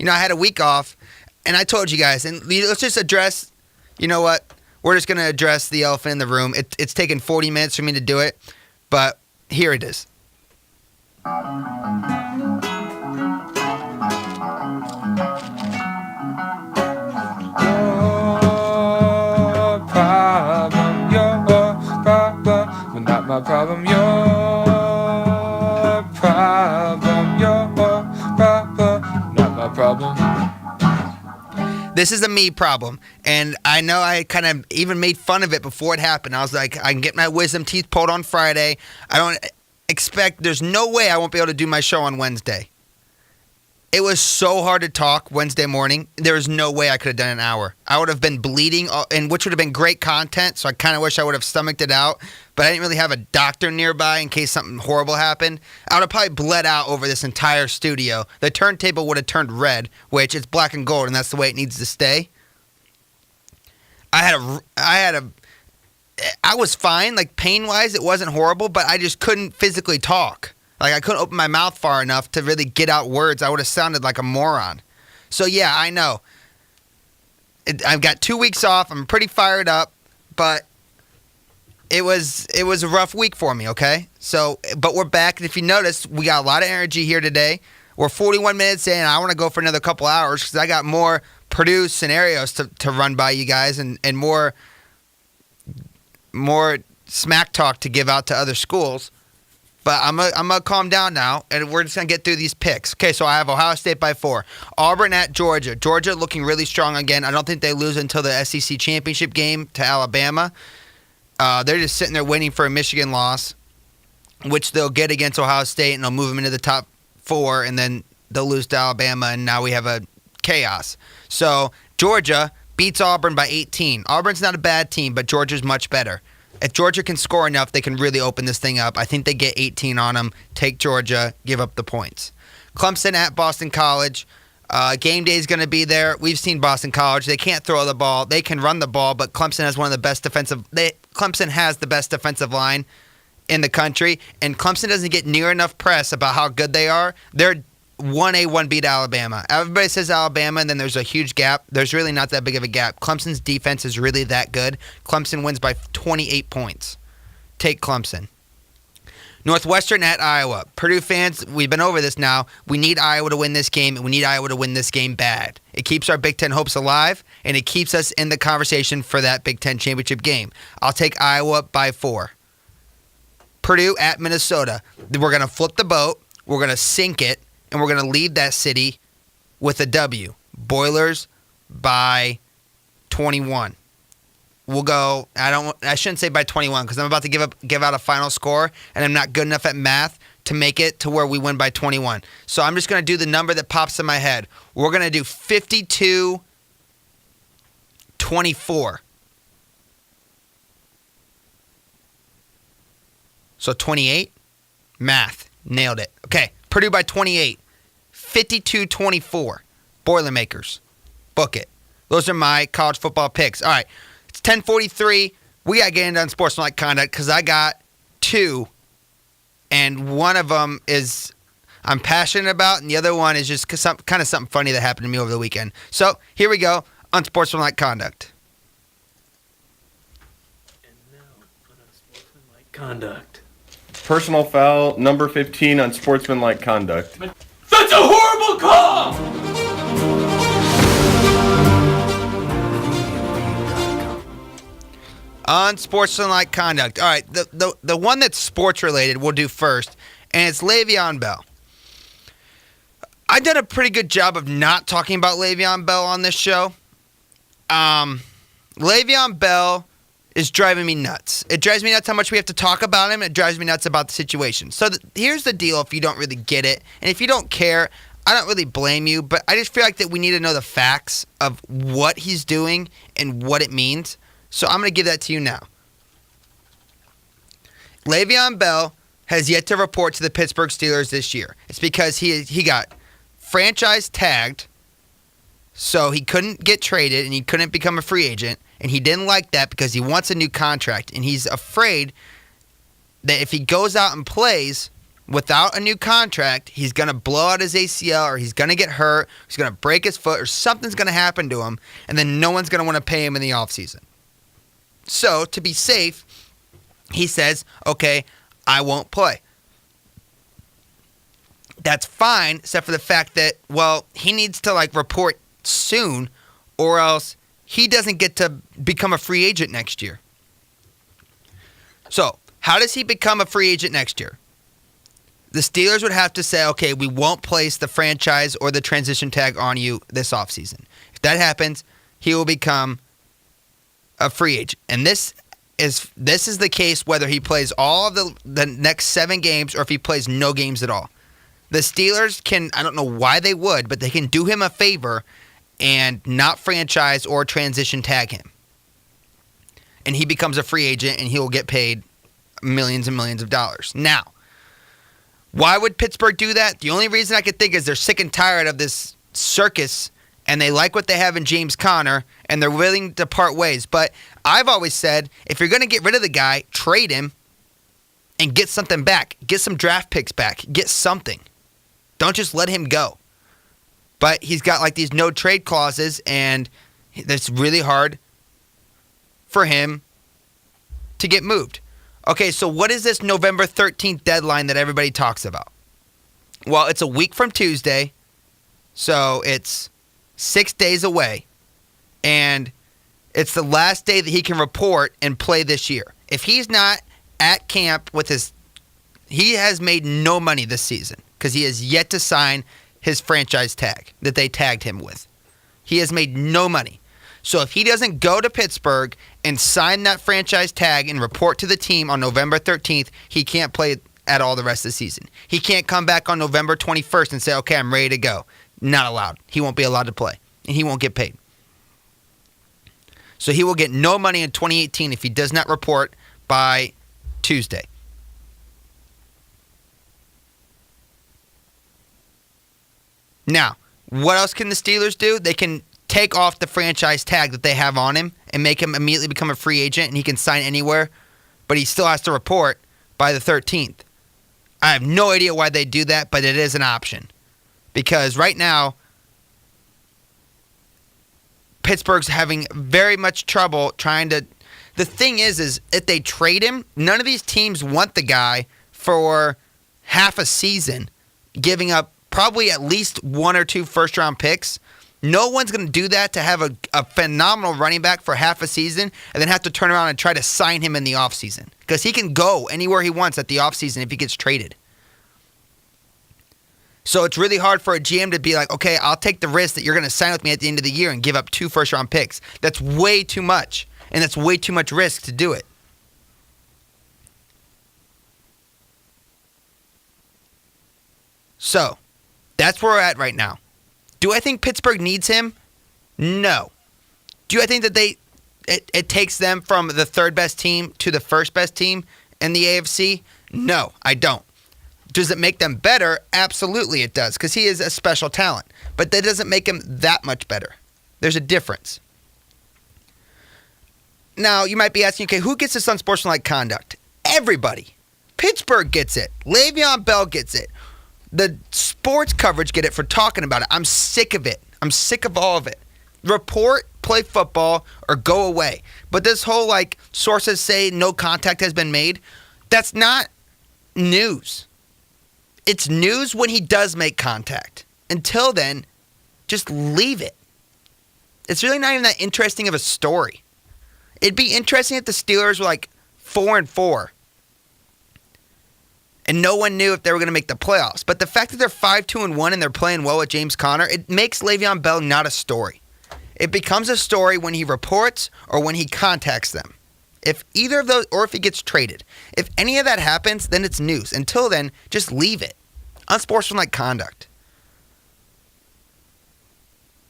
A: I had a week off, and I told you guys, and let's just address, you know what? We're just going to address the elephant in the room. It's taken 40 minutes for me to do it, but here it is.
B: Not my problem, your problem, not my problem.
A: This is a me problem, and I know I kind of even made fun of it before it happened. I was like, I can get my wisdom teeth pulled on Friday. I don't expect, there's no way I won't be able to do my show on Wednesday. It was so hard to talk Wednesday morning. There was no way I could have done an hour. I would have been bleeding, and which would have been great content, so I kind of wish I would have stomached it out, but I didn't really have a doctor nearby in case something horrible happened. I would have probably bled out over this entire studio. The turntable would have turned red, which is black and gold, and that's the way it needs to stay. I was fine, like pain-wise, it wasn't horrible, but I just couldn't physically talk. Like I couldn't open my mouth far enough to really get out words. I would have sounded like a moron. So yeah, I know. I've got 2 weeks off. I'm pretty fired up, but it was a rough week for me, okay? So, but we're back, and if you notice, we got a lot of energy here today. We're 41 minutes in, and I want to go for another couple hours because I got more Purdue scenarios to run by you guys and more smack talk to give out to other schools. But I'm gonna calm down now, and we're just gonna get through these picks. Okay, so I have Ohio State by 4. Auburn at Georgia. Georgia looking really strong again. I don't think they lose until the SEC championship game to Alabama. They're just sitting there waiting for a Michigan loss, which they'll get against Ohio State, and they'll move them into the top 4, and then they'll lose to Alabama, and now we have a chaos. So Georgia beats Auburn by 18. Auburn's not a bad team, but Georgia's much better. If Georgia can score enough, they can really open this thing up. I think they get 18 on them. Take Georgia, give up the points. Clemson at Boston College. Game day is going to be there. We've seen Boston College. They can't throw the ball. They can run the ball, but Clemson has one of the best Clemson has the best defensive line in the country, and Clemson doesn't get near enough press about how good they are. They're 1A, 1B to Alabama. Everybody says Alabama, and then there's a huge gap. There's really not that big of a gap. Clemson's defense is really that good. Clemson wins by 28 points. Take Clemson. Northwestern at Iowa. Purdue fans, we've been over this now. We need Iowa to win this game, and we need Iowa to win this game bad. It keeps our Big Ten hopes alive, and it keeps us in the conversation for that Big Ten championship game. I'll take Iowa by 4. Purdue at Minnesota. We're going to flip the boat. We're going to sink it. And we're going to lead that city with a W. Boilers by 21. We'll go. I shouldn't say by 21 because I'm about to give out a final score, and I'm not good enough at math to make it to where we win by 21. So I'm just going to do the number that pops in my head. We're going to do 52-24. So 28. Math. Nailed it. Okay. Purdue by 28. 52-24. Boilermakers. Book it. Those are my college football picks. All right. It's 10:43. We got to get into unsportsmanlike conduct because I got 2. And one of them is I'm passionate about, and the other one is just kind of something funny that happened to me over the weekend. So here we go. Unsportsmanlike conduct.
C: And now, unsportsmanlike conduct.
D: Personal foul, number 15 on sportsmanlike conduct.
C: That's a horrible call!
A: Unsportsmanlike conduct. All right, the one that's sports related we'll do first, and it's Le'Veon Bell. I've done a pretty good job of not talking about Le'Veon Bell on this show. Le'Veon Bell is driving me nuts. It drives me nuts how much we have to talk about him. It drives me nuts about the situation. So here's the deal if you don't really get it. And if you don't care, I don't really blame you. But I just feel like that we need to know the facts of what he's doing and what it means. So I'm going to give that to you now. Le'Veon Bell has yet to report to the Pittsburgh Steelers this year. It's because he got franchise tagged, so he couldn't get traded and he couldn't become a free agent. And he didn't like that because he wants a new contract. And he's afraid that if he goes out and plays without a new contract, he's going to blow out his ACL or he's going to get hurt, he's going to break his foot, or something's going to happen to him, and then no one's going to want to pay him in the offseason. So, to be safe, he says, okay, I won't play. That's fine, except for the fact that, well, he needs to, report soon, or else he doesn't get to become a free agent next year. So, how does he become a free agent next year? The Steelers would have to say, okay, we won't place the franchise or the transition tag on you this offseason. If that happens, he will become a free agent. And this is the case whether he plays all of the next 7 games or if he plays no games at all. The Steelers can, I don't know why they would, but they can do him a favor and not franchise or transition tag him. And he becomes a free agent and he will get paid millions and millions of dollars. Now, why would Pittsburgh do that? The only reason I could think is they're sick and tired of this circus and they like what they have in James Conner, and they're willing to part ways. But I've always said, if you're going to get rid of the guy, trade him and get something back. Get some draft picks back. Get something. Don't just let him go. But he's got like these no trade clauses, and it's really hard for him to get moved. Okay, so what is this November 13th deadline that everybody talks about? Well, it's a week from Tuesday, so it's 6 days away, and it's the last day that he can report and play this year. If he's not at camp with he has made no money this season because he has yet to sign his franchise tag that they tagged him with. He has made no money. So if he doesn't go to Pittsburgh and sign that franchise tag and report to the team on November 13th, he can't play at all the rest of the season. He can't come back on November 21st and say, okay, I'm ready to go. Not allowed. He won't be allowed to play, and he won't get paid. So he will get no money in 2018 if he does not report by Tuesday. Now, what else can the Steelers do? They can take off the franchise tag that they have on him and make him immediately become a free agent, and he can sign anywhere, but he still has to report by the 13th. I have no idea why they do that, but it is an option. Because right now, Pittsburgh's having very much trouble trying to... The thing is if they trade him, none of these teams want the guy for half a season, giving up probably at least 1 or 2 first-round picks. No one's going to do that to have a phenomenal running back for half a season and then have to turn around and try to sign him in the offseason. Because he can go anywhere he wants at the offseason if he gets traded. So it's really hard for a GM to be like, okay, I'll take the risk that you're going to sign with me at the end of the year and give up 2 first-round picks. That's way too much, and that's way too much risk to do it. So, that's where we're at right now. Do I think Pittsburgh needs him? No. Do I think that it takes them from the 3rd best team to the 1st best team in the AFC? No, I don't. Does it make them better? Absolutely it does, because he is a special talent. But that doesn't make him that much better. There's a difference. Now, you might be asking, okay, who gets this unsportsmanlike conduct? Everybody. Pittsburgh gets it. Le'Veon Bell gets it. The sports coverage get it for talking about it. I'm sick of it. I'm sick of all of it. Report, play football, or go away. But this whole, sources say no contact has been made, that's not news. It's news when he does make contact. Until then, just leave it. It's really not even that interesting of a story. It'd be interesting if the Steelers were 4-4. And no one knew if they were going to make the playoffs. But the fact that they're 5-2-1 and they're playing well with James Conner, it makes Le'Veon Bell not a story. It becomes a story when he reports or when he contacts them. If either of those, or if he gets traded. If any of that happens, then it's news. Until then, just leave it. Unsportsmanlike conduct.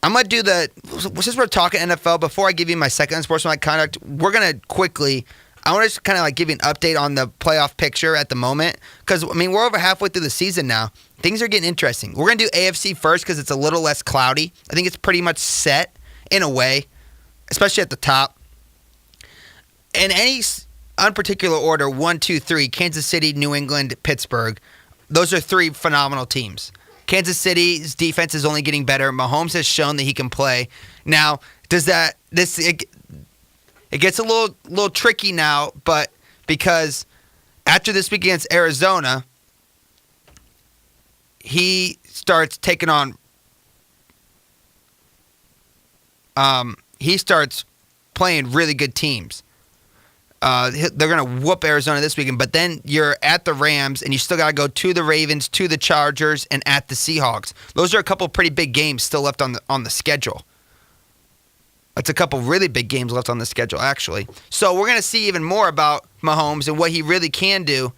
A: I'm going to do since we're talking NFL, before I give you my second unsportsmanlike conduct, we're going to quickly... I want to just kind of give you an update on the playoff picture at the moment. Because, we're over halfway through the season now. Things are getting interesting. We're going to do AFC first because it's a little less cloudy. I think it's pretty much set in a way, especially at the top. In any unparticular order, 1, 2, 3, Kansas City, New England, Pittsburgh. Those are 3 phenomenal teams. Kansas City's defense is only getting better. Mahomes has shown that he can play. Now, it gets a little tricky now, but because after this week against Arizona, he starts taking on. He starts playing really good teams. They're going to whoop Arizona this weekend, but then you're at the Rams, and you still got to go to the Ravens, to the Chargers, and at the Seahawks. Those are a couple pretty big games still left on the schedule. That's a couple really big games left on the schedule, actually. So we're going to see even more about Mahomes and what he really can do.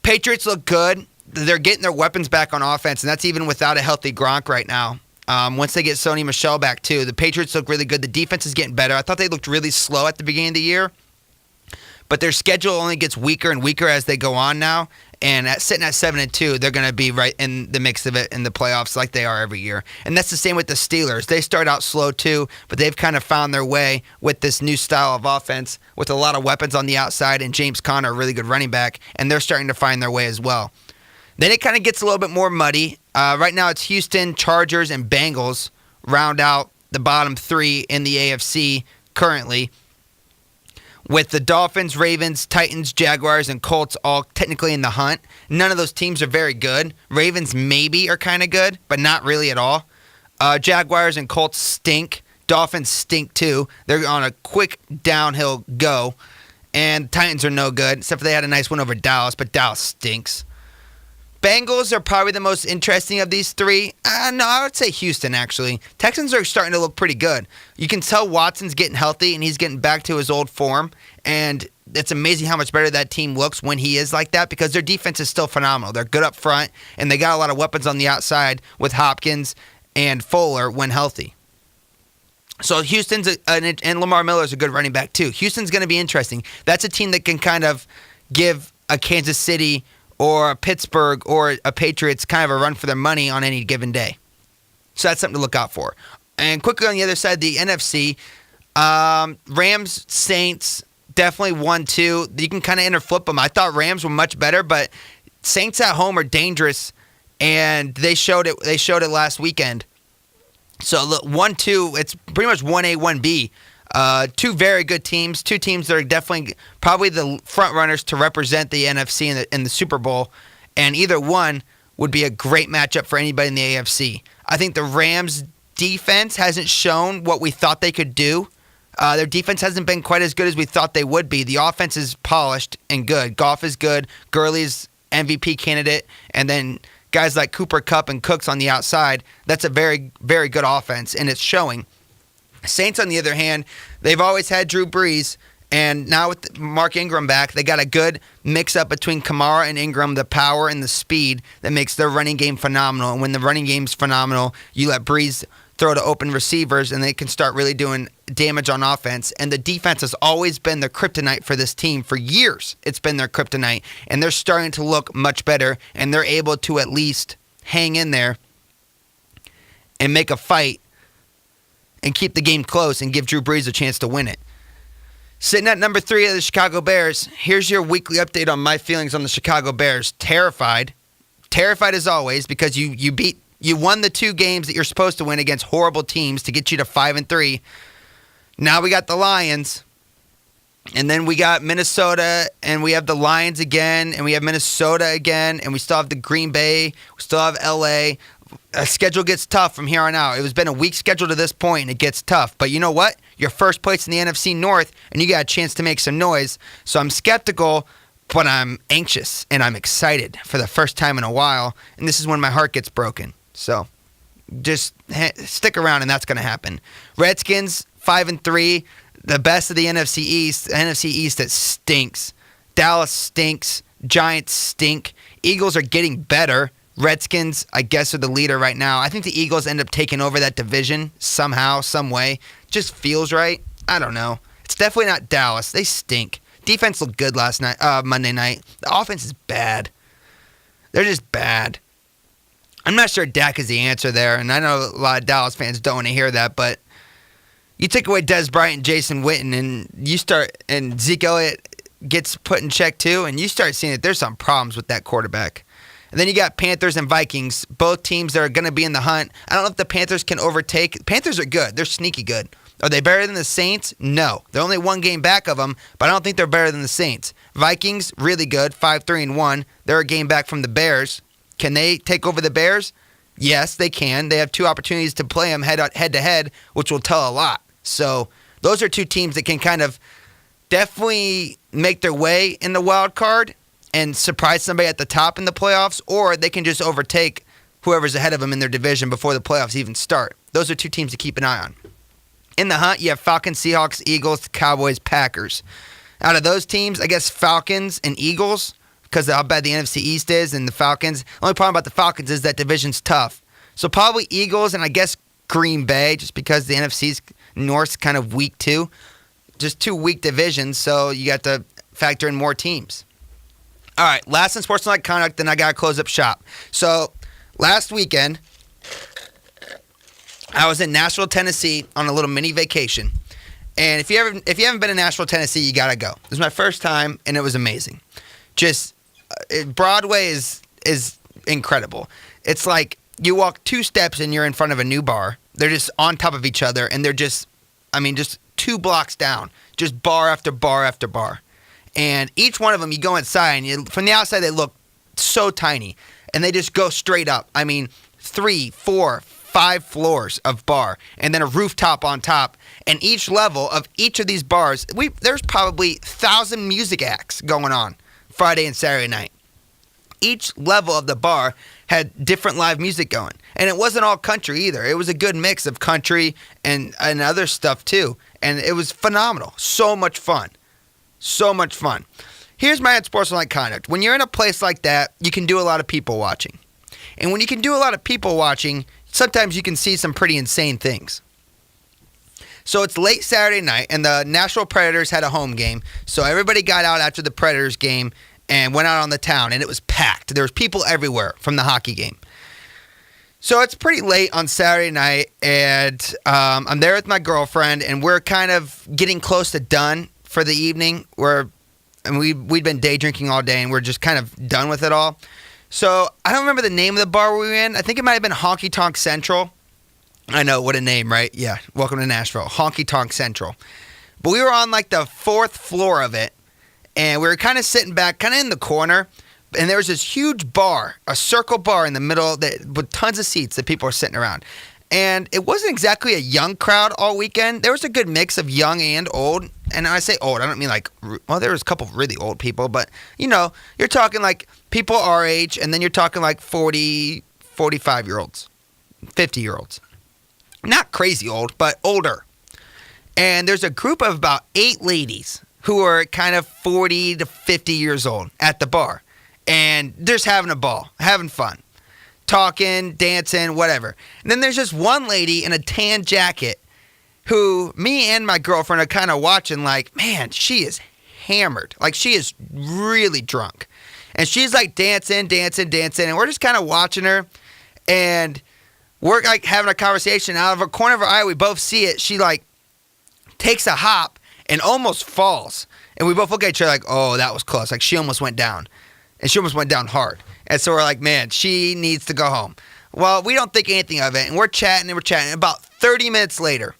A: Patriots look good. They're getting their weapons back on offense, and that's even without a healthy Gronk right now. Once they get Sony Michel back, too, the Patriots look really good. The defense is getting better. I thought they looked really slow at the beginning of the year, but their schedule only gets weaker and weaker as they go on now, And sitting at 7-2, they're going to be right in the mix of it in the playoffs like they are every year. And that's the same with the Steelers. They start out slow too, but they've kind of found their way with this new style of offense with a lot of weapons on the outside and James Conner, a really good running back, and they're starting to find their way as well. Then it kind of gets a little bit more muddy. Right now it's Houston, Chargers, and Bengals round out the bottom three in the AFC currently, with the Dolphins, Ravens, Titans, Jaguars, and Colts all technically in the hunt. None of those teams are very good. Ravens maybe are kind of good, but not really at all. Jaguars and Colts stink. Dolphins stink too. They're on a quick downhill go. And Titans are no good, except for they had a nice win over Dallas, but Dallas stinks. Bengals are probably the most interesting of these three. No, I would say Houston, actually. Texans are starting to look pretty good. You can tell Watson's getting healthy, and he's getting back to his old form. And it's amazing how much better that team looks when he is like that, because their defense is still phenomenal. They're good up front, and they got a lot of weapons on the outside with Hopkins and Fuller when healthy. So Houston's and Lamar Miller's a good running back, too. Houston's going to be interesting. That's a team that can kind of give a Kansas City or a Pittsburgh or a Patriots kind of a run for their money on any given day. So that's something to look out for. And quickly on the other side, the NFC, Rams, Saints, definitely 1-2. You can kind of interflip them. I thought Rams were much better, but Saints at home are dangerous, and they showed it. They showed it last weekend. So look, 1-2, it's pretty much 1A, 1B. Two very good teams, two teams that are definitely probably the front runners to represent the NFC in the Super Bowl, and either one would be a great matchup for anybody in the AFC. I think the Rams' defense hasn't shown what we thought they could do. Their defense hasn't been quite as good as we thought they would be. The offense is polished and good. Goff is good. Gurley's MVP candidate, and then guys like Cooper Kupp and Cooks on the outside. That's a very, very good offense, and it's showing. Saints, on the other hand, they've always had Drew Brees, and now with Mark Ingram back, they got a good mix-up between Kamara and Ingram, the power and the speed that makes their running game phenomenal. And when the running game's phenomenal, you let Brees throw to open receivers, and they can start really doing damage on offense. And the defense has always been the kryptonite for this team. For years, it's been their kryptonite, and they're starting to look much better, and they're able to at least hang in there and make a fight and keep the game close and give Drew Brees a chance to win it. Sitting at number 3 of the Chicago Bears, here's your weekly update on my feelings on the Chicago Bears. Terrified. Terrified as always, because you won the 2 games that you're supposed to win against horrible teams to get you to 5-3. Now we got the Lions, and then we got Minnesota, and we have the Lions again, and we have Minnesota again, and we still have the Green Bay, we still have LA. Schedule gets tough from here on out. It has been a weak schedule to this point, and it gets tough. But you know what? You're first place in the NFC North, and you got a chance to make some noise. So I'm skeptical, but I'm anxious, and I'm excited for the first time in a while. And this is when my heart gets broken. So just stick around, and that's going to happen. Redskins, 5-3, the best of the NFC East. The NFC East that stinks. Dallas stinks. Giants stink. Eagles are getting better. Redskins, I guess, are the leader right now. I think the Eagles end up taking over that division somehow, some way. Just feels right. I don't know. It's definitely not Dallas. They stink. Defense looked good Monday night. The offense is bad. They're just bad. I'm not sure Dak is the answer there, and I know a lot of Dallas fans don't want to hear that, but you take away Dez Bryant and Jason Witten, and Zeke Elliott gets put in check too, and you start seeing that there's some problems with that quarterback. And then you got Panthers and Vikings, both teams that are going to be in the hunt. I don't know if the Panthers can overtake. Panthers are good. They're sneaky good. Are they better than the Saints? No. They're only 1 game back of them, but I don't think they're better than the Saints. Vikings, really good, 5-3-1. They're a game back from the Bears. Can they take over the Bears? Yes, they can. They have 2 opportunities to play them head-to-head, which will tell a lot. So those are 2 teams that can kind of definitely make their way in the wild card and surprise somebody at the top in the playoffs, or they can just overtake whoever's ahead of them in their division before the playoffs even start. Those are 2 teams to keep an eye on. In the hunt, you have Falcons, Seahawks, Eagles, Cowboys, Packers. Out of those teams, I guess Falcons and Eagles, because of how bad the NFC East is, and the Falcons. The only problem about the Falcons is that division's tough. So probably Eagles and I guess Green Bay, just because the NFC's North's kind of weak too. Just 2 weak divisions, so you got to factor in more teams. All right, last in sportsmanlike conduct, then I got to close up shop. So last weekend, I was in Nashville, Tennessee on a little mini vacation. And if you haven't been in Nashville, Tennessee, you got to go. It was my first time, and it was amazing. Just Broadway is incredible. It's like you walk 2 steps and you're in front of a new bar. They're just on top of each other, and they're just 2 blocks down, just bar after bar after bar. And each one of them, you go inside, and from the outside, they look so tiny, and they just go straight up. 3, 4, 5 floors of bar, and then a rooftop on top. And each level of each of these bars, there's probably 1,000 music acts going on Friday and Saturday night. Each level of the bar had different live music going. And it wasn't all country either. It was a good mix of country and other stuff too. And it was phenomenal. So much fun. So much fun. Here's my unsportsmanlike conduct. When you're in a place like that, you can do a lot of people watching. And when you can do a lot of people watching, sometimes you can see some pretty insane things. So it's late Saturday night, and the Nashville Predators had a home game. So everybody got out after the Predators game and went out on the town, and it was packed. There was people everywhere from the hockey game. So it's pretty late on Saturday night, and I'm there with my girlfriend, and we're kind of getting close to done for the evening. We'd been day drinking all day, and we're just kind of done with it all. So I don't remember the name of the bar we were in. I think it might have been Honky Tonk Central. I know, what a name, right? Yeah, welcome to Nashville, Honky Tonk Central. But we were on like the 4th floor of it, and we were kind of sitting back, kind of in the corner, and there was this huge bar, a circle bar in the middle with tons of seats that people were sitting around. And it wasn't exactly a young crowd all weekend. There was a good mix of young and old. And when I say old, I don't mean there was a couple of really old people, but, you're talking like people our age, and then you're talking like 40, 45-year-olds, 50-year-olds. Not crazy old, but older. And there's a group of about 8 ladies who are kind of 40 to 50 years old at the bar. And they're just having a ball, having fun. Talking, dancing, whatever. And then there's just one lady in a tan jacket who me and my girlfriend are kind of watching like, man, she is hammered. Like, she is really drunk. And she's like dancing, and we're just kind of watching her. And we're like having a conversation. Out of a corner of our eye, we both see it. She like takes a hop and almost falls. And we both look at each other like, oh, that was close. Like, she almost went down. And she almost went down hard. And so we're like, man, she needs to go home. Well, we don't think anything of it. And we're chatting. About 30 minutes later,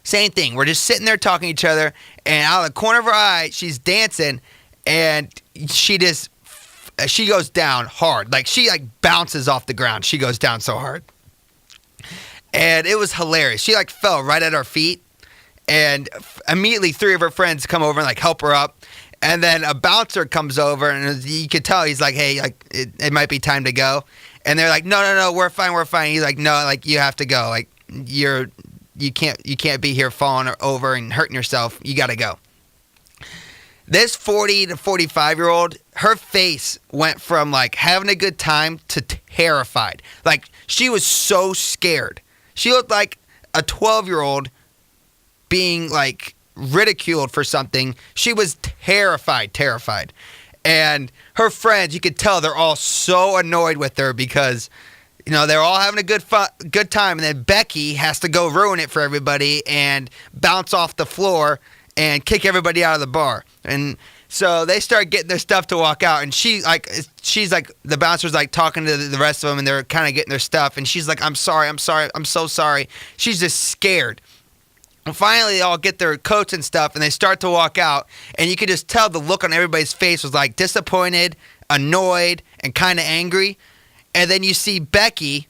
A: same thing. We're just sitting there talking to each other. And out of the corner of her eye, she's dancing. And she goes down hard. Like, she bounces off the ground. She goes down so hard. And it was hilarious. She fell right at our feet. And immediately 3 of her friends come over and help her up. And then a bouncer comes over, and you could tell he's like, hey, it might be time to go. And they're like, no, we're fine. He's like, no, you have to go. You can't be here falling over and hurting yourself. You got to go. This 40 to 45-year-old, her face went from having a good time to terrified. She was so scared. She looked like a 12-year-old being ridiculed for something. She was terrified. And her friends, you could tell they're all so annoyed with her because, they're all having a good time. And then Becky has to go ruin it for everybody and bounce off the floor and kick everybody out of the bar. And so they start getting their stuff to walk out. And she's the bouncer's talking to the rest of them, and they're kind of getting their stuff. And she's like, I'm sorry. I'm so sorry. She's just scared. And finally, they all get their coats and stuff, and they start to walk out. And you could just tell the look on everybody's face was disappointed, annoyed, and kind of angry. And then you see Becky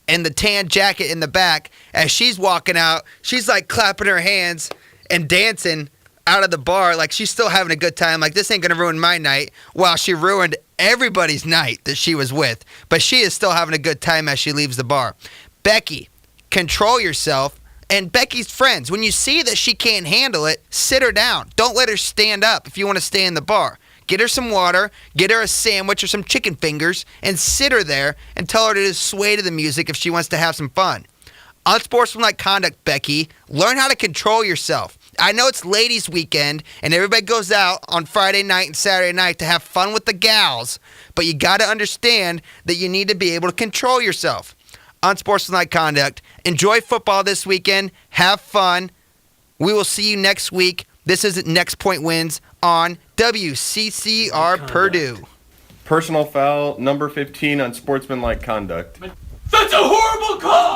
A: in the tan jacket in the back. As she's walking out, she's clapping her hands and dancing out of the bar. She's still having a good time. This ain't going to ruin my night. Well, she ruined everybody's night that she was with. But she is still having a good time as she leaves the bar. Becky, control yourself. And Becky's friends, when you see that she can't handle it, sit her down. Don't let her stand up if you want to stay in the bar. Get her some water, get her a sandwich or some chicken fingers, and sit her there and tell her to just sway to the music if she wants to have some fun. Unsportsmanlike conduct, Becky. Learn how to control yourself. I know it's ladies' weekend, and everybody goes out on Friday night and Saturday night to have fun with the gals, but you got to understand that you need to be able to control yourself. Unsportsmanlike conduct. Enjoy football this weekend. Have fun. We will see you next week. This is Next Point Wins on WCCR Purdue.
D: Personal foul, number 15, unsportsmanlike conduct.
C: That's a horrible call!